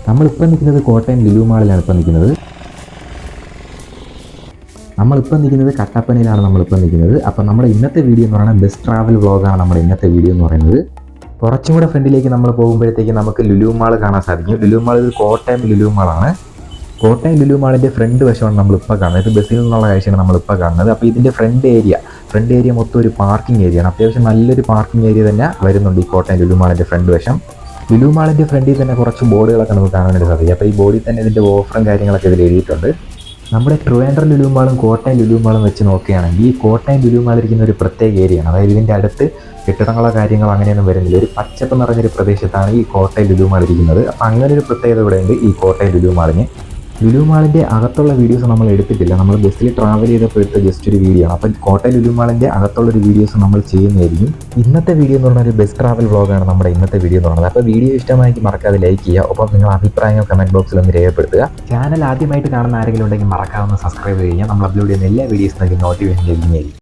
നമ്മളിപ്പോൾ നിൽക്കുന്നത് കോട്ടയം ലുലു മാളിലാണ് നമ്മളിപ്പോൾ നിൽക്കുന്നത് കട്ടപ്പനയിലാണ് നമ്മളിപ്പോൾ നിൽക്കുന്നത്. അപ്പോൾ നമ്മുടെ ഇന്നത്തെ വീഡിയോ എന്ന് പറയുന്നത് ബസ് ട്രാവൽ വ്ളോഗാണ് നമ്മുടെ ഇന്നത്തെ വീഡിയോ എന്ന് പറയുന്നത്. കുറച്ചും കൂടെ ഫ്രണ്ടിലേക്ക് നമ്മൾ പോകുമ്പോഴത്തേക്ക് നമുക്ക് ലുലു മാൾ കാണാൻ സാധിക്കും. ലുലു മാൾ ഇത് കോട്ടയം ലുലു മാളാണ്. കോട്ടയം ലുലു മാളിൻ്റെ ഫ്രണ്ട് വശമാണ് നമ്മളിപ്പോൾ കാണുന്നത്. ഇത് ബസ്സിൽ നിന്നുള്ള കാഴ്ചയാണ് നമ്മളിപ്പോൾ കാണുന്നത്. അപ്പോൾ ഇതിൻ്റെ ഫ്രണ്ട് ഏരിയ മൊത്തം ഒരു പാർക്കിംഗ് ഏരിയയാണ്. അത്യാവശ്യം നല്ലൊരു പാർക്കിംഗ് ഏരിയ തന്നെ വരുന്നുണ്ട് ഈ കോട്ടയം ലുലു മാളിൻ്റെ ഫ്രണ്ട് വശം. ലുലു മാളിൻ്റെ ഫ്രണ്ടിൽ തന്നെ കുറച്ച് ബോർഡുകളൊക്കെ നമുക്ക് കാണാനായിട്ട് സാധിക്കും. അപ്പോൾ ഈ ബോർഡിൽ തന്നെ ഇതിൻ്റെ ഓഫറും കാര്യങ്ങളൊക്കെ ഇതിൽ എഴുതിയിട്ടുണ്ട്. നമ്മുടെ ട്രിവാൻഡ്രം ലുലു മാളും കോട്ടയം ലുലു മാളും വെച്ച് നോക്കുകയാണെങ്കിൽ ഈ കോട്ടയം ലുലു മാൾ ഇരിക്കുന്ന ഒരു പ്രത്യേക ഏരിയയാണ്. അതായത് ഇതിൻ്റെ അടുത്ത് കെട്ടിടങ്ങളോ കാര്യങ്ങളോ അങ്ങനെയൊന്നും വരുന്നില്ല. ഒരു പച്ചപ്പ് നിറഞ്ഞൊരു പ്രദേശത്താണ് ഈ കോട്ടയം ലുലു മാൾ ഇരിക്കുന്നത്. അപ്പോൾ അങ്ങനെ ഒരു പ്രത്യേകത ഇവിടെയുണ്ട് ഈ കോട്ടയം ലുലു മാളിന്. ലുലു മാളിൻ്റെ അകത്തുള്ള വീഡിയോസ് നമ്മൾ എടുത്തിട്ടില്ല. നമ്മൾ ബസ്സിൽ ട്രാവൽ ചെയ്തപ്പോൾ എടുത്ത ജസ്റ്റ് ഒരു വീഡിയോ ആണ്. അപ്പോൾ കോട്ടയം ലുലു മാളിൻ്റെ അകത്തുള്ളൊരു വീഡിയോസ് നമ്മൾ ചെയ്യുന്നതായിരിക്കും. ഇന്നത്തെ വീഡിയോ എന്ന് പറഞ്ഞാൽ ഒരു ബസ് ട്രാവൽ വ്ളോഗാണ് നമ്മുടെ ഇന്നത്തെ വീഡിയോ എന്ന് പറയുന്നത്. അപ്പോൾ വീഡിയോ ഇഷ്ടമായെങ്കിൽ മറക്കാതെ ലൈക്ക് ചെയ്യുക. ഒപ്പം നിങ്ങൾ അഭിപ്രായങ്ങൾ കമൻറ്റ് ബോക്സിൽ ഒന്ന് രേഖപ്പെടുത്തുക. ചാനൽ ആദ്യമായിട്ട് കാണുന്ന ആരെങ്കിലും ഉണ്ടെങ്കിൽ മറക്കാതെ സബ്സ്ക്രൈബ് ചെയ്യുക. നമ്മൾ അപ്ലോഡ് ചെയ്യുന്ന എല്ലാ വീഡിയോസിനും നോട്ടിഫിക്കേഷൻ ലഭിക്കുന്നതായിരിക്കും.